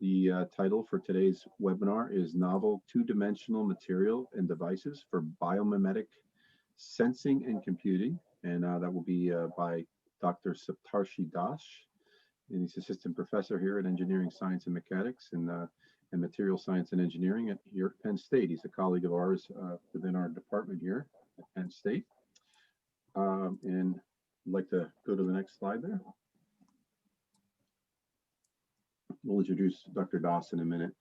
The title for today's webinar is Novel Two-Dimensional Material and Devices for Biomimetic Sensing and Computing, and that will be by Dr. Saptarshi Das, and he's assistant professor here at Engineering Science and Mechanics and Material Science and Engineering here at Penn State. He's a colleague of ours within our department here at Penn State. And I'd like to go to the next slide there. We'll introduce Dr. Das in a minute.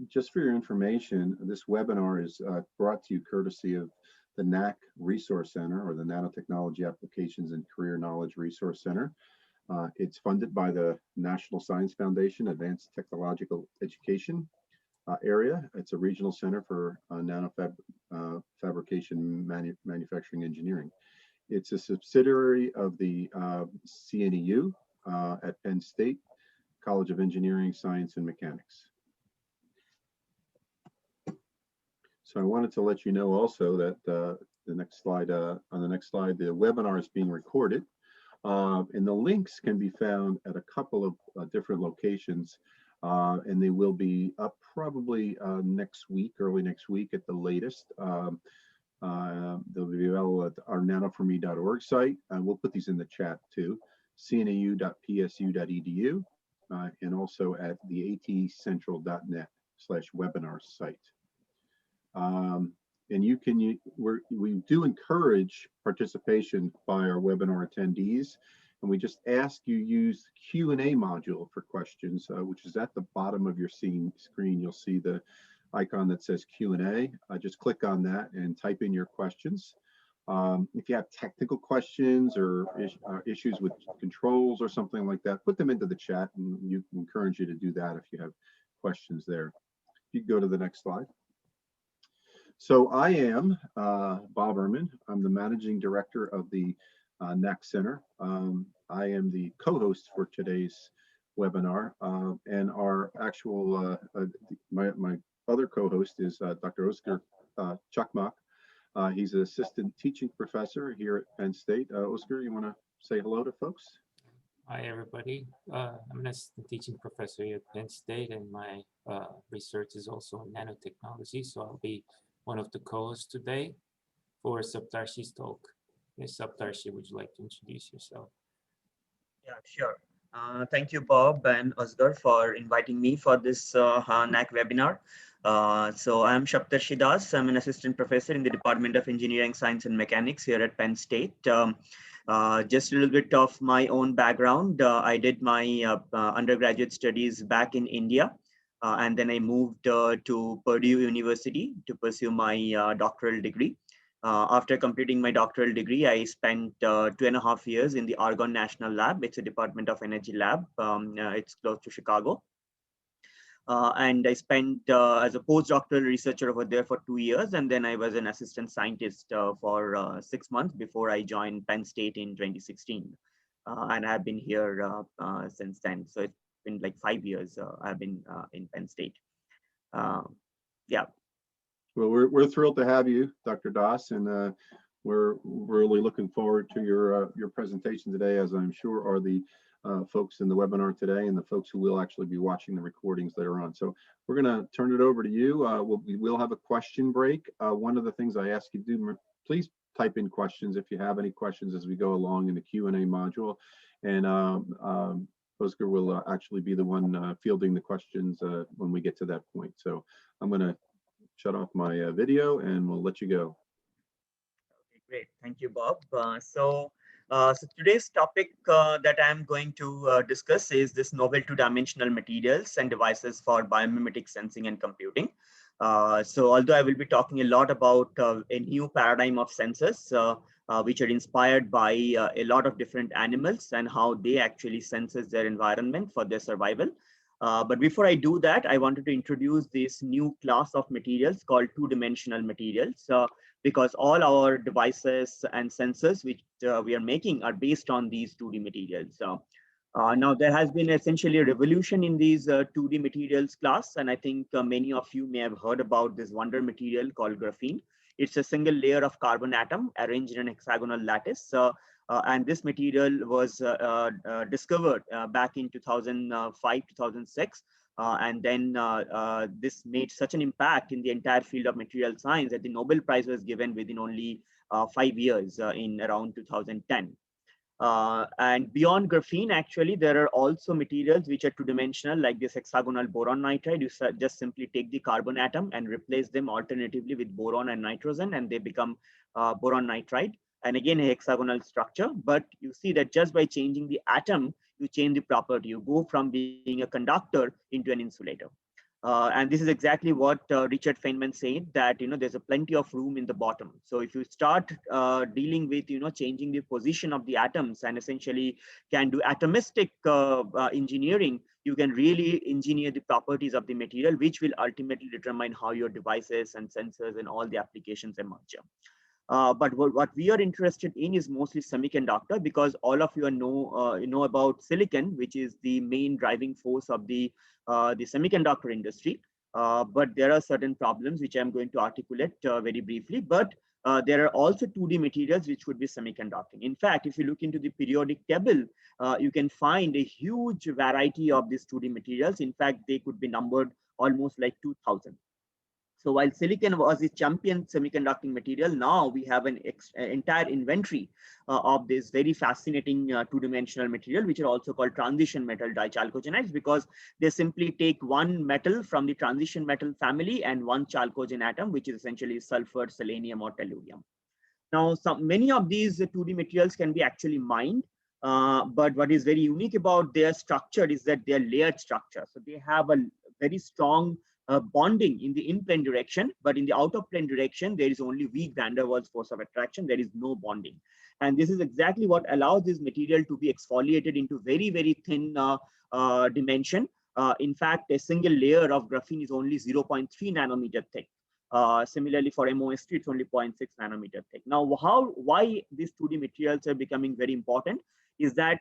Just for your information, this webinar is brought to you courtesy of the NAC Resource Center, or the Nanotechnology Applications and Career Knowledge Resource Center. It's funded by the National Science Foundation Advanced Technological Education area. It's a regional center for fabrication manufacturing engineering. It's a subsidiary of the CNEU at Penn State College of Engineering, Science, and Mechanics. So I wanted to let you know also that on the next slide, the webinar is being recorded. And the links can be found at a couple of different locations, and they will be up probably next week, early next week at the latest. They'll be available at our nanoforme.org site, and we'll put these in the chat too, cnau.psu.edu, and also at the atcentral.net/webinars site. And we do encourage participation by our webinar attendees, and we just ask you use Q&A module for questions, which is at the bottom of your screen. You'll see the icon that says Q&A. Just click on that and type in your questions. If you have technical questions or issues with controls or something like that, put them into the chat, and we encourage you to do that if you have questions there. You can go to the next slide. So I am Bob Ehrman. I'm the managing director of the NAC Center. I am the co-host for today's webinar, and our actual, my other co-host is Dr. Oscar Chakmak. He's an assistant teaching professor here at Penn State. Oscar, you want to say hello to folks? Hi, everybody. I'm an assistant teaching professor here at Penn State, and my research is also in nanotechnology, so I'll be one of the co-hosts today for Saptarshi's talk. Yes, Saptarshi, would you like to introduce yourself? Yeah, sure. Thank you, Bob and Oscar, for inviting me for this NAC webinar. So I'm Saptarshi Das. I'm an assistant professor in the Department of Engineering, Science and Mechanics here at Penn State. Just a little bit of my own background. I did my undergraduate studies back in India. And then I moved to Purdue University to pursue my doctoral degree. After completing my doctoral degree, I spent 2.5 years in the Argonne National Lab. It's a Department of Energy lab. It's close to Chicago. And I spent as a postdoctoral researcher over there for 2 years. And then I was an assistant scientist for 6 months before I joined Penn State in 2016. And I've been here since then. So it's been like 5 years I've been in Penn State. Yeah. Well, we're thrilled to have you, Dr. Das, and we're really looking forward to your presentation today, as I'm sure are the folks in the webinar today and the folks who will actually be watching the recordings later on. So we're going to turn it over to you. We will have a question break. One of the things I ask you to do, please type in questions if you have any questions as we go along in the Q&A module, and Oscar will actually be the one fielding the questions when we get to that point. So I'm going to shut off my video and we'll let you go. Okay, great. Thank you, Bob. So today's topic that I'm going to discuss is this novel two-dimensional materials and devices for biomimetic sensing and computing. So although I will be talking a lot about a new paradigm of sensors, which are inspired by a lot of different animals and how they actually senses their environment for their survival. But before I do that, I wanted to introduce this new class of materials called two-dimensional materials, because all our devices and sensors which we are making are based on these 2D materials. Now, there has been essentially a revolution in these 2D materials class, and I think many of you may have heard about this wonder material called graphene. It's a single layer of carbon atom arranged in an hexagonal lattice. And this material was discovered back in 2005, 2006 And then this made such an impact in the entire field of material science that the Nobel Prize was given within only 5 years in around 2010. And beyond graphene, actually, there are also materials which are two-dimensional, like this hexagonal boron nitride. You just simply take the carbon atom and replace them alternatively with boron and nitrogen, and they become boron nitride. And again, a hexagonal structure. But you see that just by changing the atom, you change the property. You go from being a conductor into an insulator. And this is exactly what Richard Feynman said, that there's a plenty of room in the bottom. So if you start dealing with changing the position of the atoms and essentially can do atomistic engineering, you can really engineer the properties of the material, which will ultimately determine how your devices and sensors and all the applications emerge. But what we are interested in is mostly semiconductor, because all of you know about silicon, which is the main driving force of the semiconductor industry. But there are certain problems which I'm going to articulate very briefly. But there are also 2D materials which would be semiconducting. In fact, if you look into the periodic table, you can find a huge variety of these 2D materials. In fact, they could be numbered almost like 2,000. So while silicon was the champion semiconducting material, now we have an entire inventory of this very fascinating two-dimensional material, which are also called transition metal dichalcogenides, because they simply take one metal from the transition metal family and one chalcogen atom, which is essentially sulfur, selenium, or tellurium. Now, many of these 2D materials can be actually mined, but what is very unique about their structure is that they are layered structure. So they have a very strong bonding in the in-plane direction, but in the out-of-plane direction, there is only weak van der Waals force of attraction. There is no bonding. And this is exactly what allows this material to be exfoliated into very, very thin dimension. In fact, a single layer of graphene is only 0.3 nanometer thick. Similarly, for MOST, it's only 0.6 nanometer thick. Now, why these 2D materials are becoming very important is that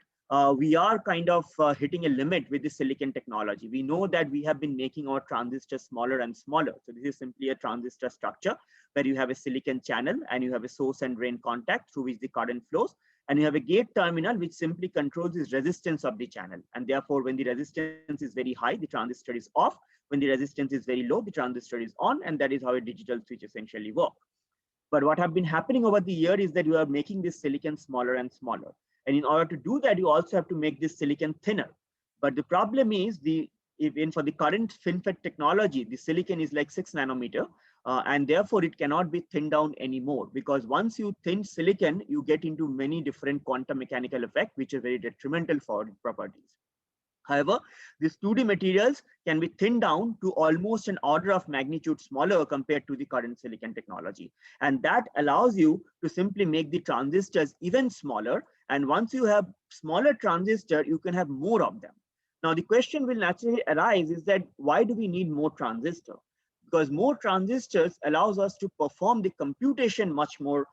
we are kind of hitting a limit with the silicon technology. We know that we have been making our transistors smaller and smaller. So this is simply a transistor structure where you have a silicon channel and you have a source and drain contact through which the current flows. And you have a gate terminal which simply controls the resistance of the channel. And therefore, when the resistance is very high, the transistor is off. When the resistance is very low, the transistor is on. And that is how a digital switch essentially works. But what have been happening over the year is that you are making this silicon smaller and smaller. And in order to do that, you also have to make this silicon thinner. But the problem is, even for the current FinFET technology, the silicon is like 6 nanometer. And therefore, it cannot be thinned down anymore, because once you thin silicon, you get into many different quantum mechanical effects, which are very detrimental for properties. However, these 2D materials can be thinned down to almost an order of magnitude smaller compared to the current silicon technology. And that allows you to simply make the transistors even smaller. And once you have smaller transistor, you can have more of them. Now, the question will naturally arise is that why do we need more transistor? Because more transistors allows us to perform the computation much more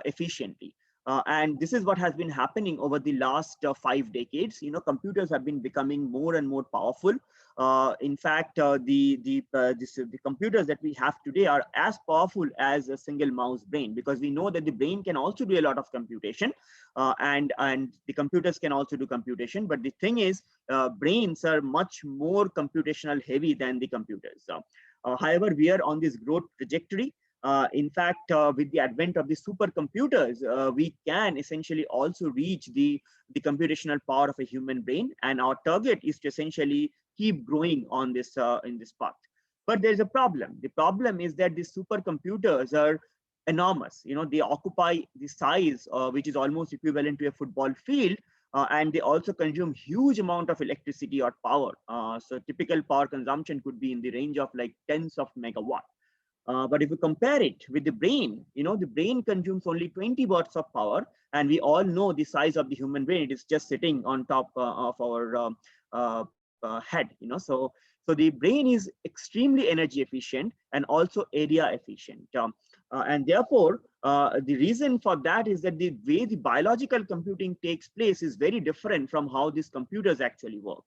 efficiently. And this is what has been happening over the last 5 decades. Computers have been becoming more and more powerful. In fact, the computers that we have today are as powerful as a single mouse brain, because we know that the brain can also do a lot of computation, and the computers can also do computation. But the thing is, brains are much more computational heavy than the computers. However, we are on this growth trajectory. In fact, with the advent of the supercomputers, we can essentially also reach the computational power of a human brain, and our target is to essentially keep growing on this in this path. But there's a problem. The problem is that the supercomputers are enormous. They occupy the size which is almost equivalent to a football field, and they also consume huge amount of electricity or power. So typical power consumption could be in the range of like tens of megawatt. But if you compare it with the brain, the brain consumes only 20 watts of power, and we all know the size of the human brain. It is just sitting on top of our head. So the brain is extremely energy efficient and also area efficient, and therefore the reason for that is that the way the biological computing takes place is very different from how these computers actually work.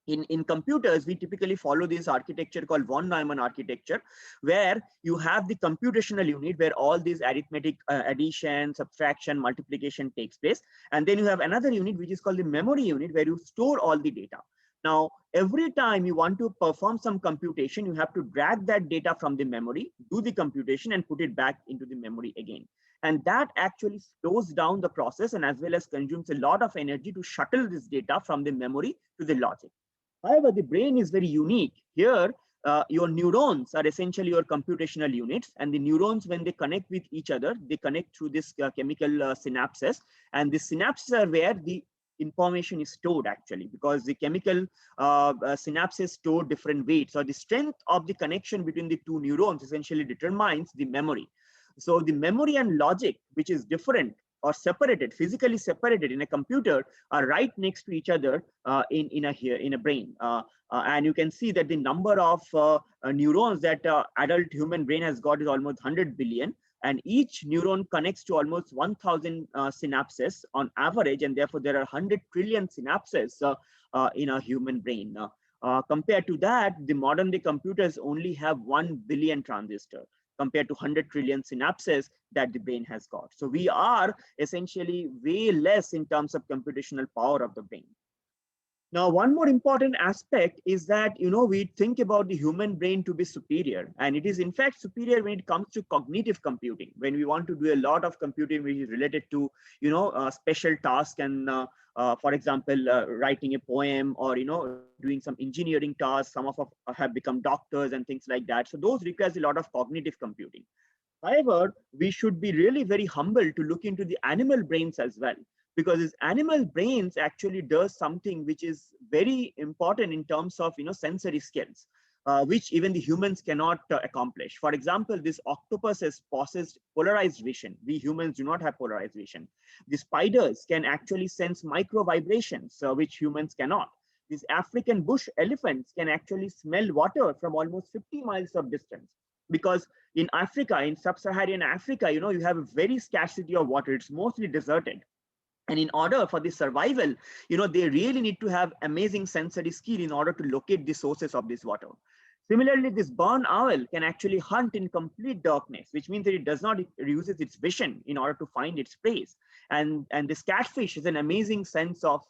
In computers, we typically follow this architecture called von Neumann architecture, where you have the computational unit where all these arithmetic addition, subtraction, multiplication takes place. And then you have another unit which is called the memory unit, where you store all the data. Now, every time you want to perform some computation, you have to drag that data from the memory, do the computation, and put it back into the memory again. And that actually slows down the process and as well as consumes a lot of energy to shuttle this data from the memory to the logic. However, the brain is very unique. Here, your neurons are essentially your computational units, and the neurons, when they connect with each other, they connect through this chemical synapses, and the synapses are where the information is stored actually, because the chemical synapses store different weights, or the strength of the connection between the two neurons essentially determines the memory. So the memory and logic, which is different or separated, physically separated in a computer, are right next to each other in a brain. And you can see that the number of neurons that adult human brain has got is almost 100 billion. And each neuron connects to almost 1,000 synapses on average, and therefore there are 100 trillion synapses in a human brain. Compared to that, the modern day computers only have 1 billion transistors compared to 100 trillion synapses that the brain has got. So we are essentially way less in terms of computational power of the brain. Now, one more important aspect is that, we think about the human brain to be superior, and it is in fact superior when it comes to cognitive computing. When we want to do a lot of computing which is related to, special tasks, and for example, writing a poem, or, doing some engineering tasks. Some of us have become doctors and things like that. So those requires a lot of cognitive computing. However, we should be really very humble to look into the animal brains as well, because these animal brains actually does something which is very important in terms of sensory skills, which even the humans cannot accomplish. For example, this octopus possessed polarized vision. We humans do not have polarized vision. The spiders can actually sense micro vibrations, which humans cannot. These African bush elephants can actually smell water from almost 50 miles of distance, because in Africa, in sub-Saharan Africa, you have a very scarcity of water. It's mostly deserted. And in order for the survival, they really need to have amazing sensory skill in order to locate the sources of this water. Similarly, this barn owl can actually hunt in complete darkness, which means that it does not use its vision in order to find its prey. And this catfish is an amazing sense of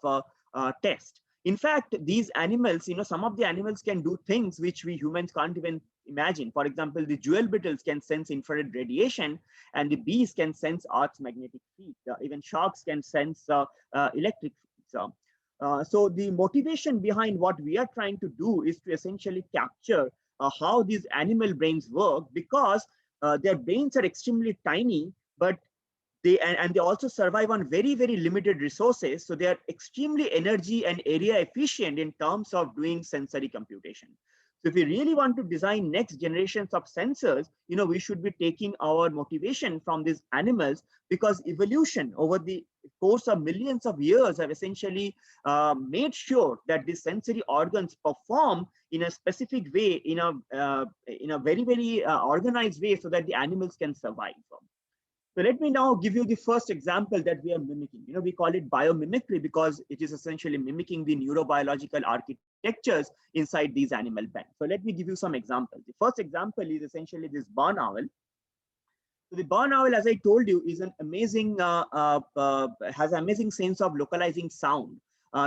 taste. In fact, these animals, some of the animals can do things which we humans can't even imagine. For example, the jewel beetles can sense infrared radiation, and the bees can sense Earth's magnetic field. Even sharks can sense electric fields. So the motivation behind what we are trying to do is to essentially capture how these animal brains work, because their brains are extremely tiny, but they also survive on very, very limited resources. So they are extremely energy and area efficient in terms of doing sensory computation. So if we really want to design next generations of sensors, we should be taking our motivation from these animals, because evolution over the course of millions of years have essentially made sure that the sensory organs perform in a specific way, in a very, very organized way, so that the animals can survive. So let me now give you the first example that we are mimicking. We call it biomimicry because it is essentially mimicking the neurobiological architectures inside these animal brains. So let me give you some examples. The first example is essentially this barn owl. So the barn owl, as I told you, is an amazing, has an amazing sense of localizing sound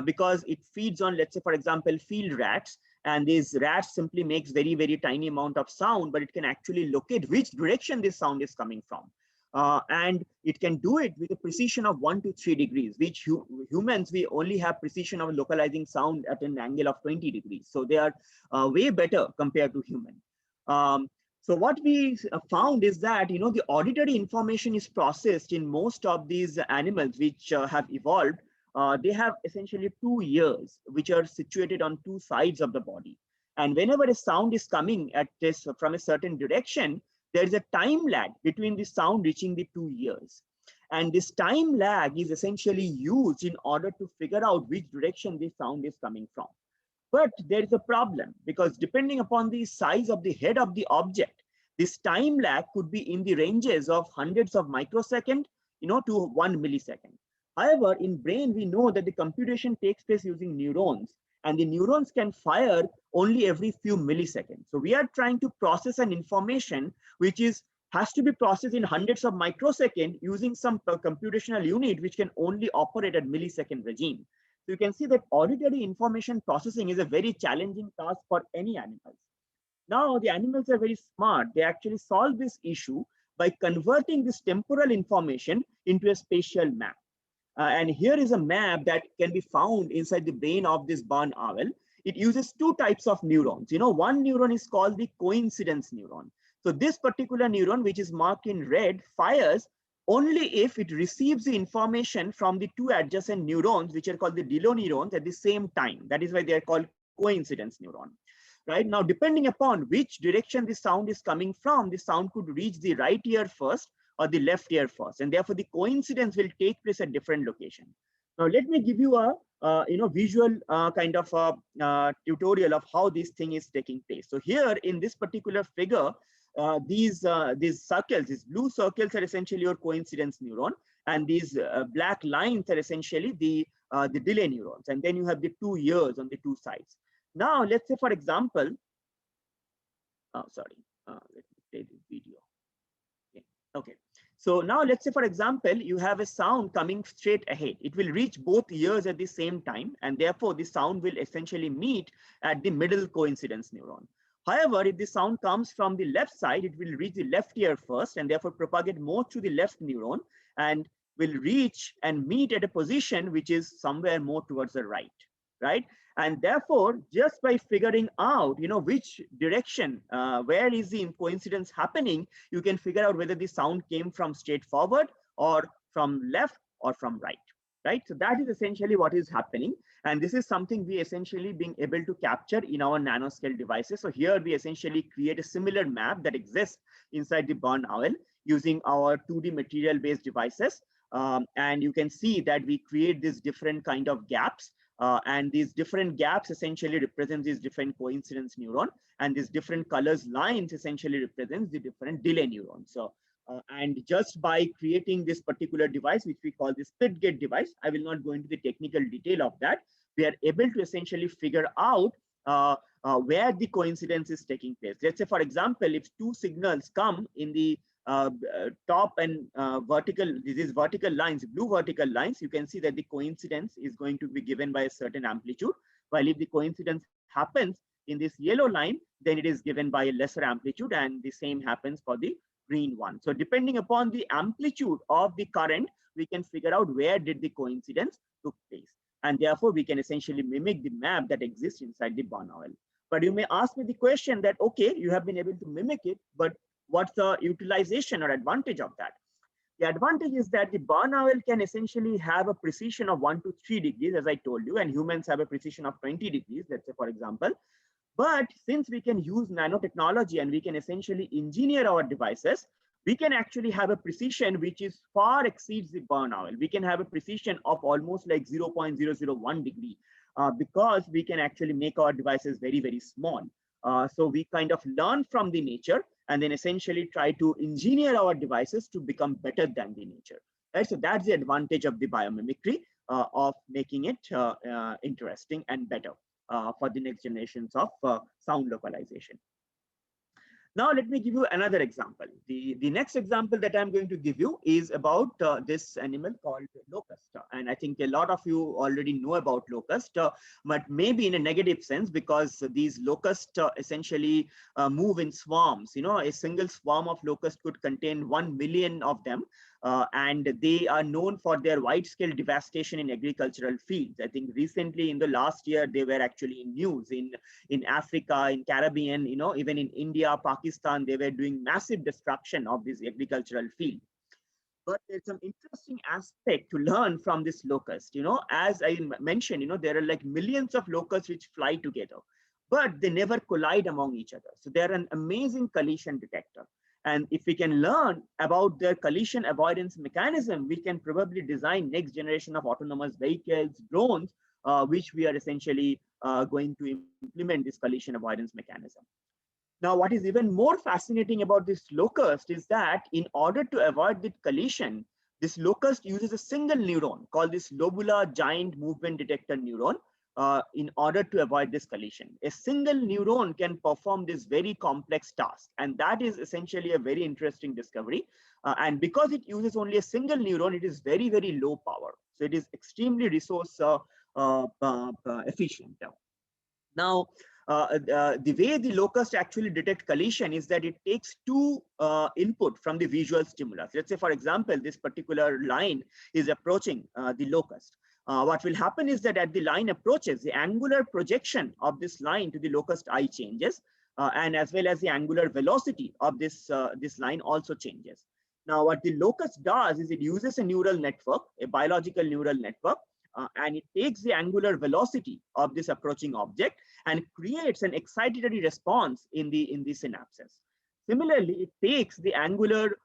because it feeds on, let's say, for example, field rats. And these rats simply makes very, very tiny amount of sound, but it can actually locate which direction this sound is coming from. And it can do it with a precision of 1 to 3 degrees, which humans, we only have precision of localizing sound at an angle of 20 degrees. So they are way better compared to human. So what we found is that, the auditory information is processed in most of these animals which have evolved. They have essentially 2 ears, which are situated on 2 sides of the body. And whenever a sound is coming at this from a certain direction, there is a time lag between the sound reaching the 2 ears. And this time lag is essentially used in order to figure out which direction the sound is coming from. But there is a problem, because depending upon the size of the head of the object, this time lag could be in the ranges of hundreds of microseconds, to 1 millisecond. However, in brain, we know that the computation takes place using neurons, and the neurons can fire only every few milliseconds. So we are trying to process an information which has to be processed in hundreds of microseconds using some computational unit which can only operate at millisecond regime. So you can see that auditory information processing is a very challenging task for any animals. Now the animals are very smart. They actually solve this issue by converting this temporal information into a spatial map. And here is a map that can be found inside the brain of this barn owl. It uses two types of neurons. One neuron is called the coincidence neuron. So this particular neuron, which is marked in red, fires only if it receives the information from the two adjacent neurons, which are called the neurons, at the same time. That is why they are called coincidence neuron. Right now, depending upon which direction the sound is coming from, the sound could reach the right ear first or the left ear first, and therefore the coincidence will take place at different location. Now, let me give you a visual kind of a tutorial of how this thing is taking place. So here in this particular figure, these circles, these blue circles are essentially your coincidence neuron, and these black lines are essentially the delay neurons, and then you have the two ears on the two sides. Now, let's say, for example, let me play this video. Okay. So now let's say, for example, you have a sound coming straight ahead. It will reach both ears at the same time, and therefore the sound will essentially meet at the middle coincidence neuron. However, if the sound comes from the left side, it will reach the left ear first and therefore propagate more to the left neuron and will reach and meet at a position which is somewhere more towards the right, right? And therefore, just by figuring out, which direction, where is the coincidence happening, you can figure out whether the sound came from straight forward or from left or from right, right? So that is essentially what is happening. And this is something we essentially being able to capture in our nanoscale devices. So here we essentially create a similar map that exists inside the barn owl using our 2D material-based devices. And you can see that we create these different kind of gaps. And these different gaps essentially represent these different coincidence neuron, and these different colors lines essentially represents the different delay neurons. So, and just by creating this particular device, which we call the split gate device, I will not go into the technical detail of that. We are able to essentially figure out where the coincidence is taking place. Let's say, for example, if two signals come in the top and vertical, these vertical lines, blue vertical lines, you can see that the coincidence is going to be given by a certain amplitude, while if the coincidence happens in this yellow line, then it is given by a lesser amplitude, and the same happens for the green one. So depending upon the amplitude of the current, we can figure out where did the coincidence took place, and therefore we can essentially mimic the map that exists inside the barn owl. But you may ask me the question that, okay, you have been able to mimic it, but what's the utilization or advantage of that? The advantage is that the barn owl can essentially have a precision of 1 to 3 degrees, as I told you, and humans have a precision of 20 degrees, let's say, for example. But since we can use nanotechnology and we can essentially engineer our devices, we can actually have a precision which is far exceeds the barn owl. We can have a precision of almost like 0.001 degree because we can actually make our devices very, very small. So we kind of learn from the nature and then essentially try to engineer our devices to become better than the nature. Right? So that's the advantage of the biomimicry of making it interesting and better for the next generations of sound localization. Now, let me give you another example. The next example that I'm going to give you is about this animal called locust. And I think a lot of you already know about locust, but maybe in a negative sense, because these locusts essentially move in swarms. A single swarm of locusts could contain 1 million of them. And they are known for their wide-scale devastation in agricultural fields. I think recently in the last year, they were actually in news in Africa, in Caribbean, even in India, Pakistan, they were doing massive destruction of this agricultural field. But there's some interesting aspect to learn from this locust. As I mentioned, there are like millions of locusts which fly together, but they never collide among each other. So they're an amazing collision detector. And if we can learn about their collision avoidance mechanism, we can probably design next generation of autonomous vehicles, drones, which we are essentially going to implement this collision avoidance mechanism. Now, what is even more fascinating about this locust is that in order to avoid the collision, this locust uses a single neuron called this lobular giant movement detector neuron in order to avoid this collision. A single neuron can perform this very complex task, and that is essentially a very interesting discovery. And because it uses only a single neuron, it is very, very low power. So it is extremely resource efficient. Now, the way the locust actually detect collision is that it takes two input from the visual stimulus. Let's say, for example, this particular line is approaching the locust. What will happen is that as the line approaches, the angular projection of this line to the locust eye changes, and as well as the angular velocity of this line also changes. Now, what the locust does is it uses a neural network, a biological neural network, and it takes the angular velocity of this approaching object and creates an excitatory response in the synapses. Similarly, it takes the angular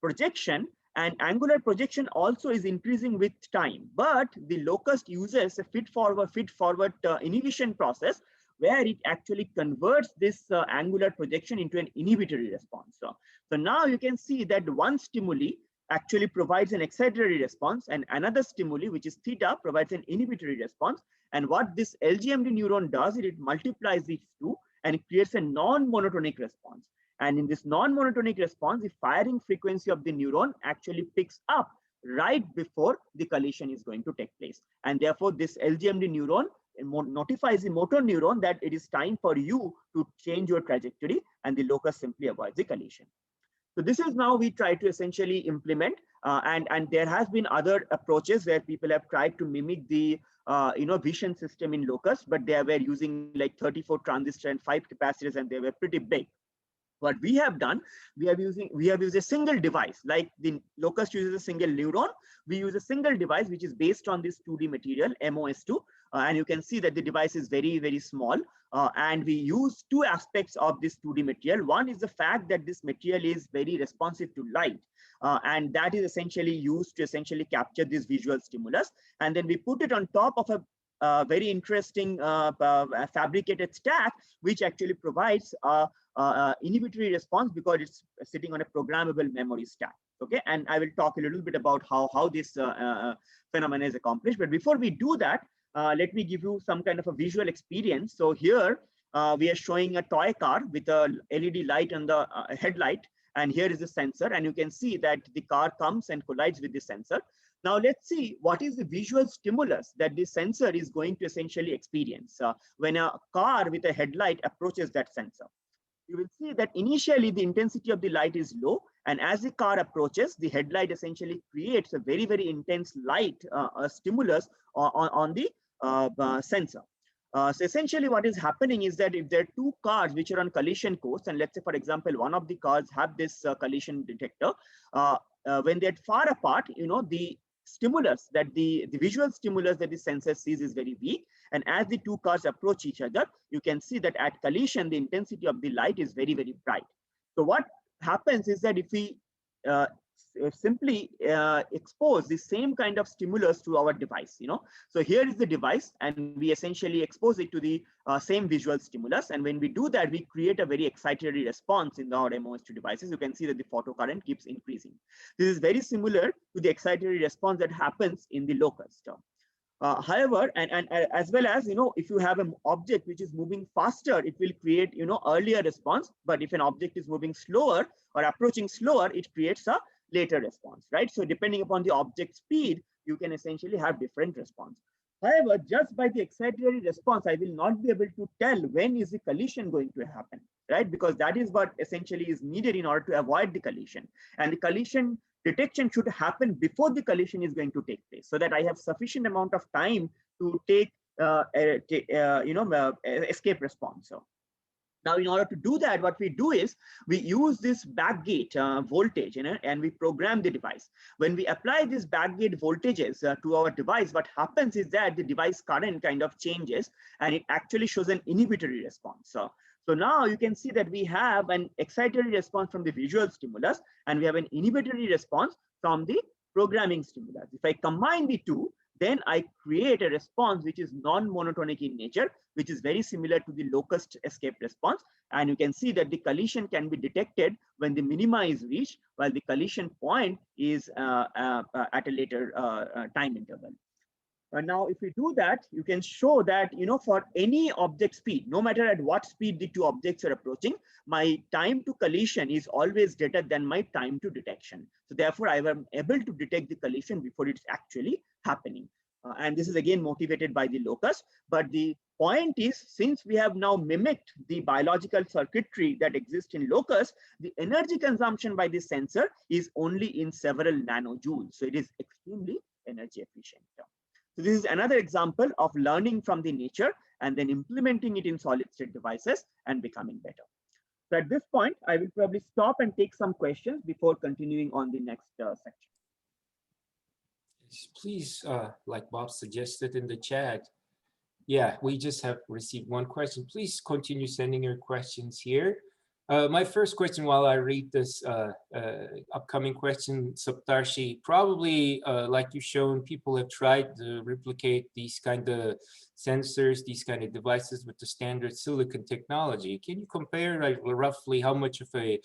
projection, and angular projection also is increasing with time. But the locust uses a feed-forward inhibition process where it actually converts this angular projection into an inhibitory response. So now you can see that one stimuli actually provides an excitatory response, and another stimuli, which is theta, provides an inhibitory response. And what this LGMD neuron does is it multiplies these two and it creates a non-monotonic response. And in this non-monotonic response, the firing frequency of the neuron actually picks up right before the collision is going to take place. And therefore, this LGMD neuron notifies the motor neuron that it is time for you to change your trajectory, and the locust simply avoids the collision. So this is now we try to essentially implement, and there has been other approaches where people have tried to mimic the vision system in locust, but they were using like 34 transistors and 5 capacitors, and they were pretty big. What we have done, we have used a single device. Like the locust uses a single neuron, we use a single device which is based on this 2D material MOS2, and you can see that the device is very, very small. And we use two aspects of this 2D material. One is the fact that this material is very responsive to light, and that is essentially used to essentially capture this visual stimulus. And then we put it on top of a very interesting fabricated stack, which actually provides inhibitory response because it's sitting on a programmable memory stack. Okay, and I will talk a little bit about how this phenomenon is accomplished. But before we do that, let me give you some kind of a visual experience. So here we are showing a toy car with a LED light on the headlight, and here is the sensor, and you can see that the car comes and collides with the sensor. Now let's see what is the visual stimulus that the sensor is going to essentially experience when a car with a headlight approaches that sensor. You will see that initially the intensity of the light is low, and as the car approaches, the headlight essentially creates a very, very intense light stimulus on the sensor. So essentially what is happening is that if there are two cars which are on collision course, and let's say, for example, one of the cars have this collision detector, when they're far apart, the stimulus that the visual stimulus that the sensor sees is very weak. And as the two cars approach each other, you can see that at collision, the intensity of the light is very, very bright. So what happens is that if we simply expose the same kind of stimulus to our device, so here is the device, and we essentially expose it to the same visual stimulus. And when we do that, we create a very excitatory response in our MOS2 devices. You can see that the photocurrent keeps increasing. This is very similar to the excitatory response that happens in the locust. However, and as well as, if you have an object which is moving faster, it will create, earlier response. But if an object is moving slower or approaching slower, it creates a later response, right? So depending upon the object speed, you can essentially have different response. However, just by the excitatory response, I will not be able to tell when is the collision going to happen, right? Because that is what essentially is needed in order to avoid the collision. And the collision detection should happen before the collision is going to take place, so that I have sufficient amount of time to take escape response. So now, in order to do that, what we do is we use this backgate voltage, and we program the device. When we apply these backgate voltages to our device, what happens is that the device current kind of changes, and it actually shows an inhibitory response. So now you can see that we have an excitatory response from the visual stimulus, and we have an inhibitory response from the programming stimulus. If I combine the two, then I create a response which is non-monotonic in nature, which is very similar to the locust escape response. And you can see that the collision can be detected when the minima is reached, while the collision point is at a later time interval. Now, if we do that, you can show that, for any object speed, no matter at what speed the two objects are approaching, my time to collision is always greater than my time to detection. So therefore, I am able to detect the collision before it's actually happening. And this is again motivated by the locust. But the point is, since we have now mimicked the biological circuitry that exists in locust, the energy consumption by this sensor is only in several nanojoules. So it is extremely energy efficient. So this is another example of learning from the nature and then implementing it in solid state devices and becoming better. So at this point, I will probably stop and take some questions before continuing on the next section. Please, like Bob suggested in the chat, yeah, we just have received one question. Please continue sending your questions here. My first question while I read this upcoming question, Saptarshi, probably like you've shown, people have tried to replicate these kind of sensors, these kind of devices with the standard silicon technology. Can you compare like roughly how much of a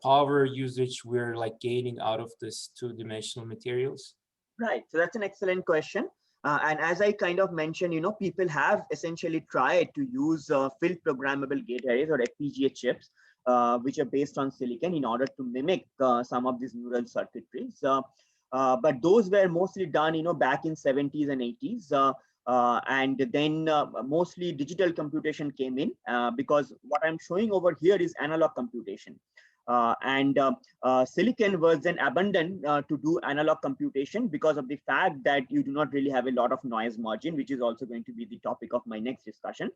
power usage we're like gaining out of this two-dimensional materials? Right, so that's an excellent question. And as I kind of mentioned, people have essentially tried to use field programmable gate arrays or FPGA chips, which are based on silicon in order to mimic some of these neural circuitries. But those were mostly done, back in 70s and 80s. And then mostly digital computation came in because what I'm showing over here is analog computation. Silicon was then abandoned to do analog computation because of the fact that you do not really have a lot of noise margin, which is also going to be the topic of my next discussion.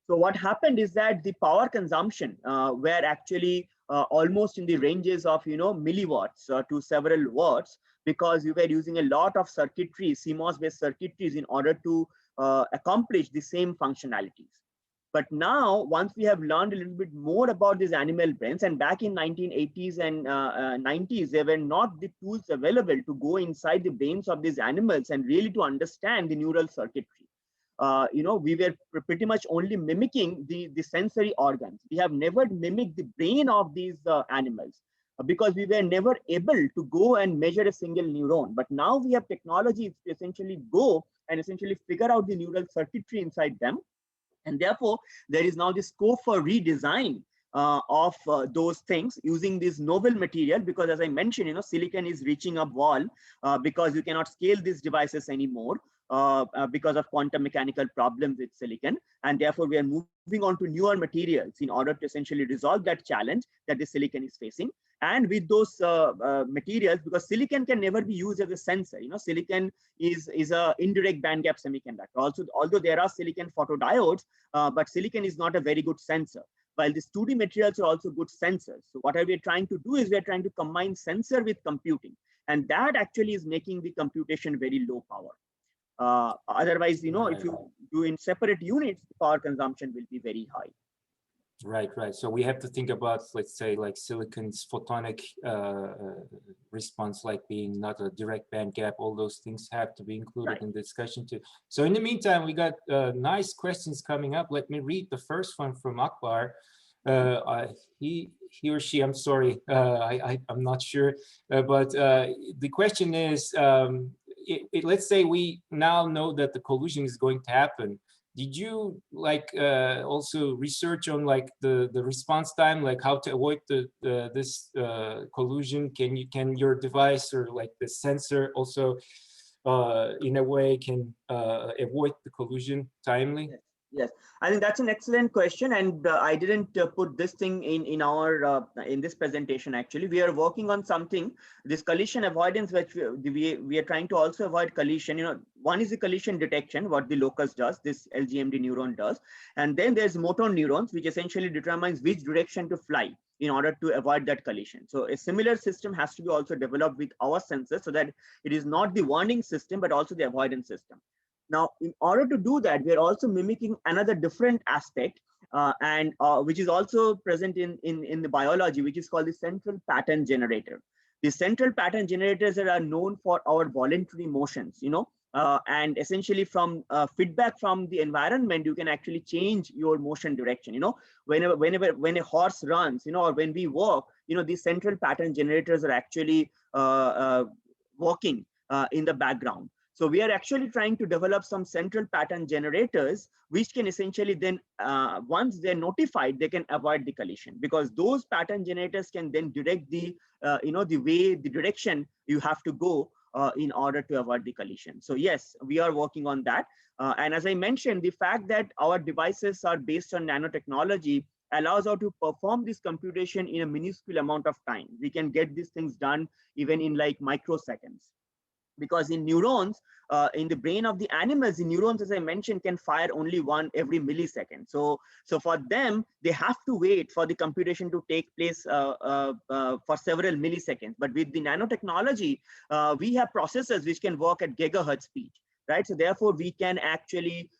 So what happened is that the power consumption were actually almost in the ranges of milliwatts to several watts, because we were using a lot of circuitry, CMOS based circuitries, in order to accomplish the same functionalities. But now, once we have learned a little bit more about these animal brains, and back in 1980s and 90s, there were not the tools available to go inside the brains of these animals and really to understand the neural circuitry. We were pretty much only mimicking the sensory organs. We have never mimicked the brain of these animals because we were never able to go and measure a single neuron. But now we have technologies to essentially go and essentially figure out the neural circuitry inside them. And therefore, there is now the scope for redesign of those things using this novel material, because as I mentioned, silicon is reaching up wall because you cannot scale these devices anymore because of quantum mechanical problems with silicon. And therefore, we are moving on to newer materials in order to essentially resolve that challenge that the silicon is facing. And with those materials, because silicon can never be used as a sensor, silicon is a indirect bandgap semiconductor. Also, although there are silicon photodiodes, but silicon is not a very good sensor. While these 2D materials are also good sensors. So what are we trying to do is we're trying to combine sensor with computing. And that actually is making the computation very low power. Otherwise, if you do in separate units, the power consumption will be very high. Right. So we have to think about, let's say, like silicon's photonic response, like being not a direct band gap. All those things have to be included in the discussion too. So in the meantime, we got nice questions coming up. Let me read the first one from Akbar. He or she, I'm sorry, I'm not sure, but the question is, let's say we now know that the collision is going to happen. Did you also research on the response time, like how to avoid this collision? Can your device or the sensor also in a way can avoid the collision timely? Yes, I think that's an excellent question, and I didn't put this thing in our in this presentation. Actually, we are working on something, this collision avoidance, which we are trying to also avoid collision. One is the collision detection, what the Locust does, this LGMD neuron does, and then there's motor neurons, which essentially determines which direction to fly in order to avoid that collision. So a similar system has to be also developed with our sensors, so that it is not the warning system but also the avoidance system. Now, in order to do that, we are also mimicking another different aspect, which is also present in the biology, which is called the central pattern generator. The central pattern generators are known for our voluntary motions, and essentially from feedback from the environment, you can actually change your motion direction. When a horse runs, or when we walk, these central pattern generators are actually working in the background. So we are actually trying to develop some central pattern generators, which can essentially then, once they're notified, they can avoid the collision, because those pattern generators can then direct the, the direction you have to go in order to avoid the collision. So yes, we are working on that. And as I mentioned, the fact that our devices are based on nanotechnology allows us to perform this computation in a minuscule amount of time. We can get these things done even in like microseconds. Because in neurons, in the brain of the animals, the neurons, as I mentioned, can fire only one every millisecond. So for them, they have to wait for the computation to take place for several milliseconds. But with the nanotechnology, we have processors which can work at gigahertz speed, right? So therefore, we can actually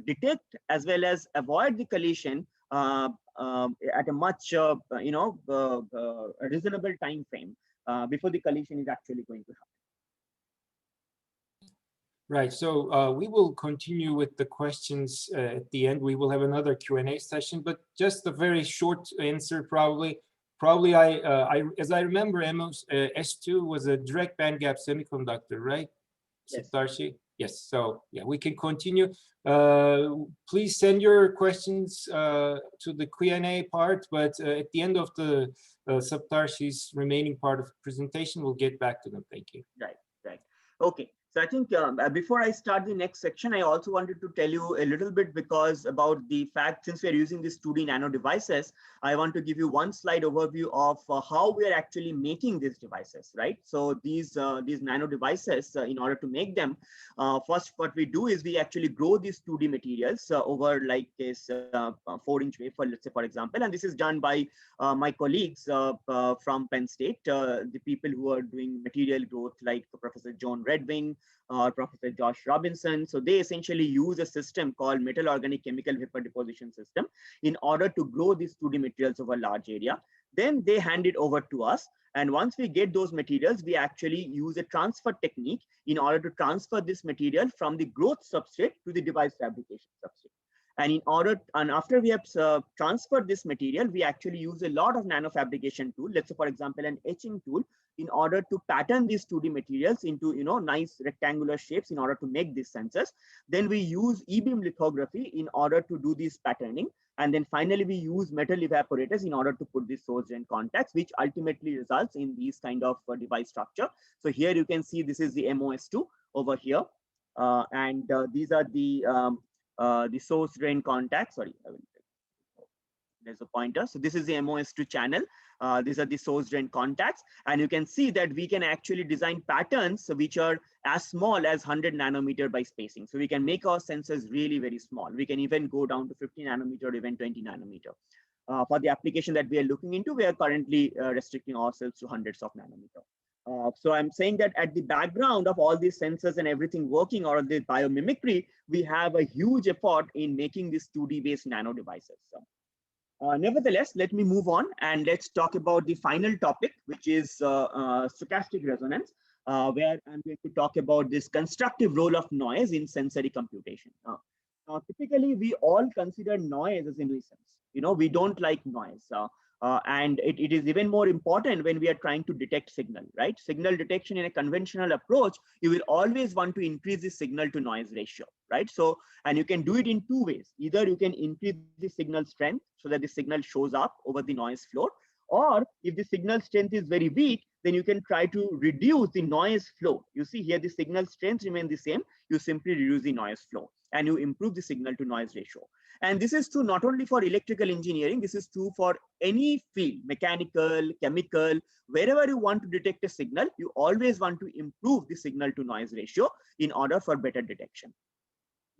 detect as well as avoid the collision at a much reasonable time frame before the collision is actually going to happen. Right. So we will continue with the questions at the end. We will have another Q&A session, but just a very short answer, probably. Probably, as I remember, S2 was a direct bandgap semiconductor, right? Yes. Saptarshi? Yes. So yeah, we can continue. Please send your questions to the Q&A part, but at the end of the Saptarshi's remaining part of the presentation, we'll get back to them. Thank you. Right. Okay. So I think before I start the next section, I also wanted to tell you a little bit about the fact, since we're using these 2D nano devices, I want to give you one slide overview of how we are actually making these devices, right? So these nano devices, in order to make them, first what we do is we actually grow these 2D materials over like this 4-inch wafer, let's say, for example, and this is done by my colleagues from Penn State, the people who are doing material growth, like Professor John Redwing, Professor Josh Robinson. So they essentially use a system called metal organic chemical vapor deposition system in order to grow these 2D materials over a large area. Then they hand it over to us. And once we get those materials, we actually use a transfer technique in order to transfer this material from the growth substrate to the device fabrication substrate. And after we have transferred this material, we actually use a lot of nanofabrication tool. Let's say, for example, an etching tool, in order to pattern these 2D materials into nice rectangular shapes in order to make these sensors. Then we use e-beam lithography in order to do this patterning. And then finally, we use metal evaporators in order to put these source drain contacts, which ultimately results in these kind of device structure. So here you can see this is the MOS2 over here. These are the source drain contacts. Sorry, there's a pointer. So this is the MOS2 channel. These are the source drain contacts. And you can see that we can actually design patterns which are as small as 100 nanometer by spacing. So we can make our sensors really very small. We can even go down to 50 nanometer or even 20 nanometer. For the application that we are looking into, we are currently restricting ourselves to hundreds of nanometer. So I'm saying that at the background of all these sensors and everything working, or the biomimicry, we have a huge effort in making these 2D based nano devices. Nevertheless, let me move on and let's talk about the final topic, which is stochastic resonance, where I'm going to talk about this constructive role of noise in sensory computation. Now, typically, we all consider noise as a nuisance. We don't like noise. And it is even more important when we are trying to detect signal, right? Signal detection in a conventional approach, you will always want to increase the signal to noise ratio, right? So, and you can do it in two ways. Either you can increase the signal strength so that the signal shows up over the noise floor, or if the signal strength is very weak, then you can try to reduce the noise flow. You see here, the signal strength remains the same. You simply reduce the noise flow and you improve the signal to noise ratio. And this is true not only for electrical engineering, this is true for any field, mechanical, chemical, wherever you want to detect a signal, you always want to improve the signal to noise ratio in order for better detection.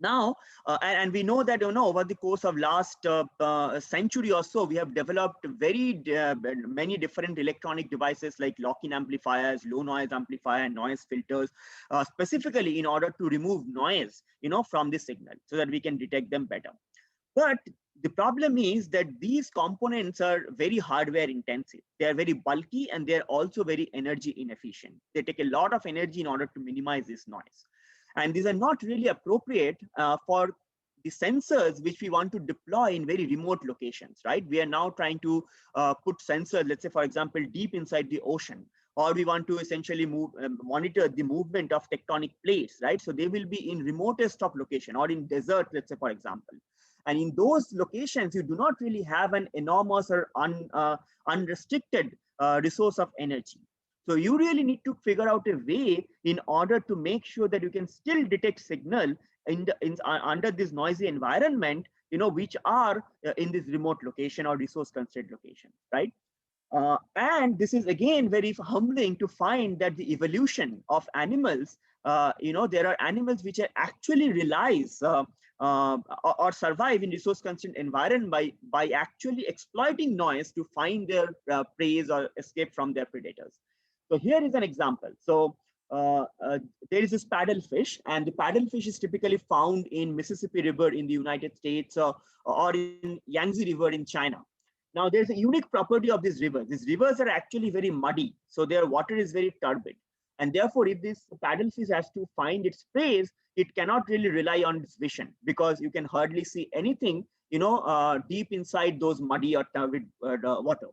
Now, and we know that over the course of last century or so, we have developed very many different electronic devices like lock-in amplifiers, low noise amplifier, and noise filters, specifically in order to remove noise, from the signal so that we can detect them better. But the problem is that these components are very hardware intensive. They are very bulky and they are also very energy inefficient. They take a lot of energy in order to minimize this noise. And these are not really appropriate for the sensors which we want to deploy in very remote locations, right? We are now trying to put sensors, let's say, for example, deep inside the ocean, or we want to essentially monitor the movement of tectonic plates, right? So they will be in remotest of location or in desert, let's say, for example. And in those locations, you do not really have an enormous or unrestricted resource of energy. So you really need to figure out a way in order to make sure that you can still detect signal under this noisy environment, which are in this remote location or resource constrained location, right? And this is again very humbling to find that the evolution of animals, there are animals which are actually relies or survive in resource constrained environment by actually exploiting noise to find their prey or escape from their predators. So here is an example. So there is this paddlefish, and the paddlefish is typically found in Mississippi River in the United States, or in Yangtze River in China. Now, there's a unique property of these rivers. These rivers are actually very muddy, so their water is very turbid. And therefore, if this paddlefish has to find its prey, it cannot really rely on its vision, because you can hardly see anything, deep inside those muddy or turbid water.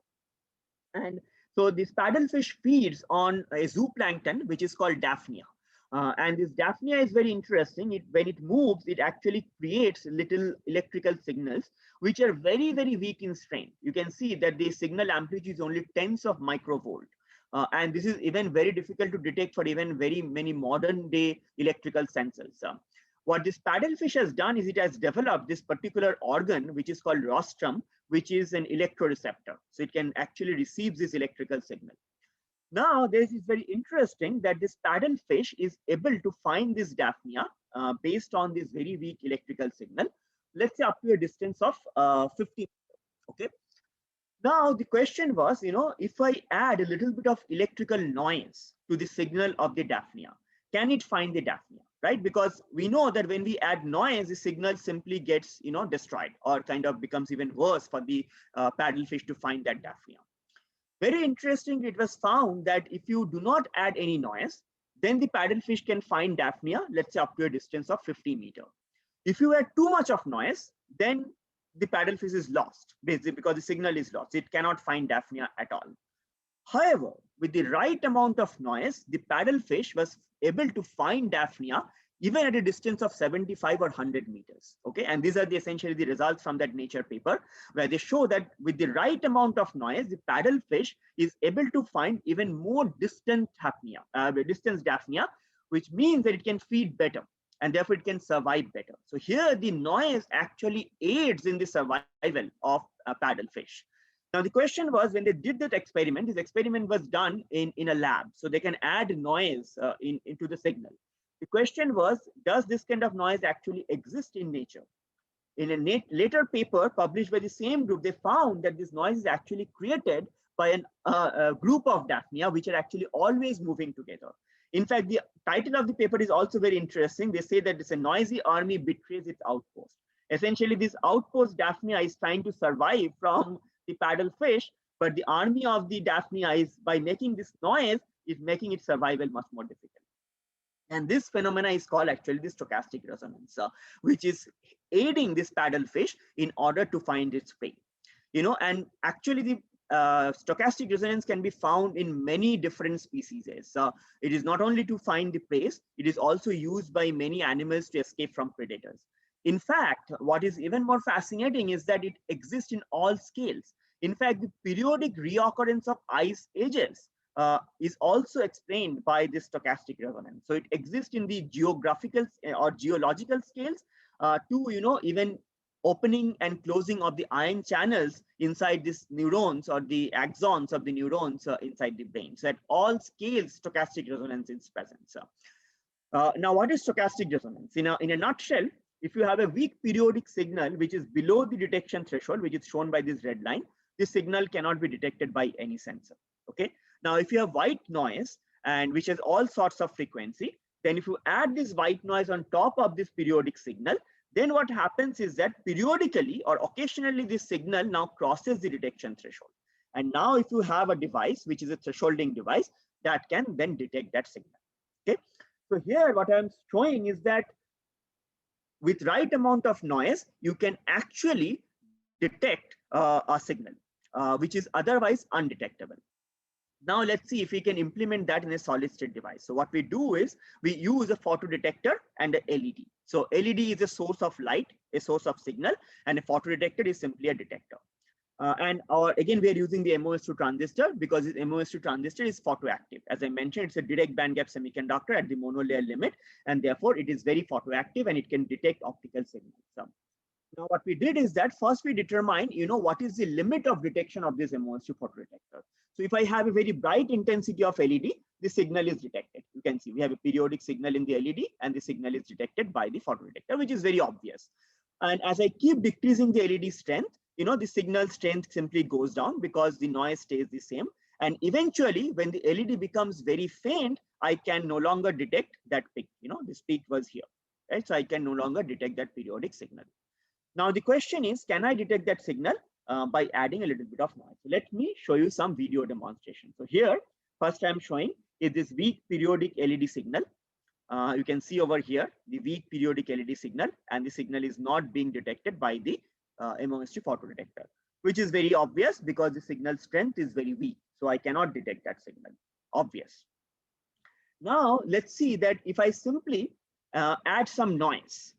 And so this paddlefish feeds on a zooplankton, which is called Daphnia. And this Daphnia is very interesting. When it moves, it actually creates little electrical signals, which are very, very weak in strength. You can see that the signal amplitude is only tens of microvolt. And this is even very difficult to detect for even very many modern day electrical sensors. What this paddlefish has done is it has developed this particular organ, which is called rostrum, which is an electroreceptor. So it can actually receive this electrical signal. Now, this is very interesting that this paddlefish is able to find this Daphnia based on this very weak electrical signal, let's say up to a distance of 50 meters, okay? Now, the question was, if I add a little bit of electrical noise to the signal of the Daphnia, can it find the Daphnia, right? Because we know that when we add noise, the signal simply gets, destroyed, or kind of becomes even worse for the paddlefish to find that Daphnia. Very interesting, it was found that if you do not add any noise, then the paddlefish can find Daphnia, let's say up to a distance of 50 meters. If you add too much of noise, then the paddlefish is lost, basically because the signal is lost. It cannot find Daphnia at all. However, with the right amount of noise, the paddlefish was able to find Daphnia even at a distance of 75 or 100 meters. Okay, and these are essentially the results from that Nature paper, where they show that with the right amount of noise, the paddlefish is able to find even more distant Daphnia, which means that it can feed better, and therefore it can survive better. So here the noise actually aids in the survival of a paddlefish. Now, the question was, when they did that experiment, this experiment was done in a lab, so they can add noise into the signal. The question was, does this kind of noise actually exist in nature? In a later paper published by the same group, they found that this noise is actually created by a group of Daphnia, which are actually always moving together. In fact, the title of the paper is also very interesting. They say that it's a noisy army betrays its outpost. Essentially, this outpost Daphnia is trying to survive from the paddlefish, but the army of the Daphnia is, by making this noise, is making its survival much more difficult. And this phenomena is called actually the stochastic resonance, which is aiding this paddlefish in order to find its prey. And actually the stochastic resonance can be found in many different species. It is not only to find the prey, it is also used by many animals to escape from predators. In fact, what is even more fascinating is that it exists in all scales. In fact, the periodic reoccurrence of ice ages is also explained by this stochastic resonance. So it exists in the geographical or geological scales to, even opening and closing of the ion channels inside these neurons or the axons of the neurons inside the brain. So at all scales, stochastic resonance is present. Now, what is stochastic resonance? In a nutshell, if you have a weak periodic signal which is below the detection threshold, which is shown by this red line, this signal cannot be detected by any sensor. Okay. Now, if you have white noise, and which has all sorts of frequency, then if you add this white noise on top of this periodic signal, then what happens is that periodically or occasionally this signal now crosses the detection threshold. And now if you have a device, which is a thresholding device, that can then detect that signal. Okay. So here what I'm showing is that with right amount of noise, you can actually detect a signal, which is otherwise undetectable. Now let's see if we can implement that in a solid state device. So what we do is we use a photodetector and a LED. So LED is a source of light, a source of signal, and a photodetector is simply a detector. Again, we are using the MOS2 transistor because this MOS2 transistor is photoactive. As I mentioned, it's a direct bandgap semiconductor at the monolayer limit, and therefore it is very photoactive and it can detect optical signals. Now, what we did is that first we determined, what is the limit of detection of this MOS2 photodetector. So if I have a very bright intensity of LED, the signal is detected. You can see we have a periodic signal in the LED and the signal is detected by the photodetector, which is very obvious. And as I keep decreasing the LED strength, the signal strength simply goes down because the noise stays the same. And eventually, when the LED becomes very faint, I can no longer detect that peak. This peak was here, right? So I can no longer detect that periodic signal. Now, the question is, can I detect that signal by adding a little bit of noise? So let me show you some video demonstration. So here, first I'm showing is this weak periodic LED signal. You can see over here the weak periodic LED signal, and the signal is not being detected by the MOST photodetector, which is very obvious because the signal strength is very weak. So I cannot detect that signal. Obvious. Now let's see that if I simply add some noise,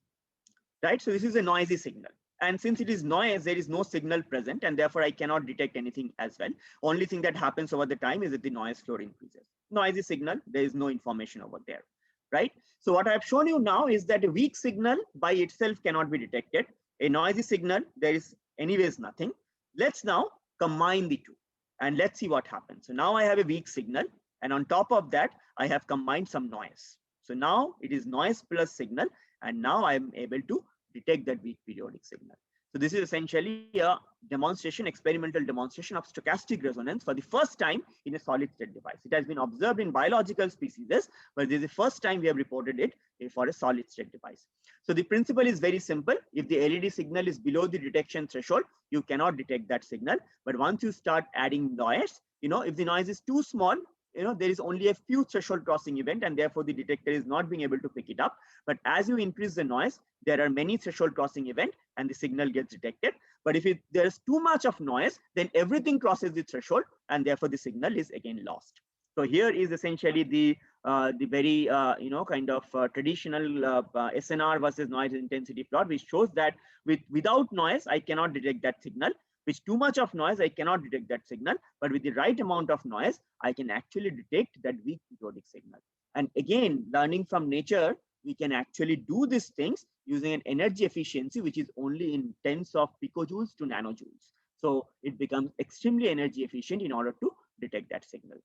right? So this is a noisy signal. And since it is noise, there is no signal present, and therefore I cannot detect anything as well. Only thing that happens over the time is that the noise floor increases. Noisy signal, there is no information over there, right? So what I've shown you now is that a weak signal by itself cannot be detected. A noisy signal, there is anyways nothing. Let's now combine the two and let's see what happens. So now I have a weak signal, and on top of that, I have combined some noise. So now it is noise plus signal, and now I'm able to detect that weak periodic signal. So this is essentially a demonstration, experimental demonstration of stochastic resonance for the first time in a solid state device. It has been observed in biological species, but this is the first time we have reported it for a solid state device. So the principle is very simple. If the LED signal is below the detection threshold, you cannot detect that signal. But once you start adding noise, if the noise is too small, there is only a few threshold crossing event, and therefore the detector is not being able to pick it up. But as you increase the noise, there are many threshold crossing event and the signal gets detected. But if there is too much of noise, then everything crosses the threshold, and therefore the signal is again lost. So here is essentially the very kind of traditional SNR versus noise intensity plot, which shows that without noise I cannot detect that signal. With too much of noise, I cannot detect that signal, but with the right amount of noise, I can actually detect that weak periodic signal. And again, learning from nature, we can actually do these things using an energy efficiency, which is only in tens of picojoules to nanojoules. So it becomes extremely energy efficient in order to detect that signal.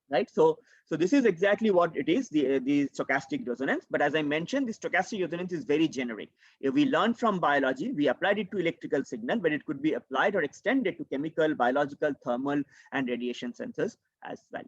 Right, so this is exactly what it is, the stochastic resonance. But as I mentioned, the stochastic resonance is very generic. If we learned from biology, we applied it to electrical signal, but it could be applied or extended to chemical, biological, thermal, and radiation sensors as well.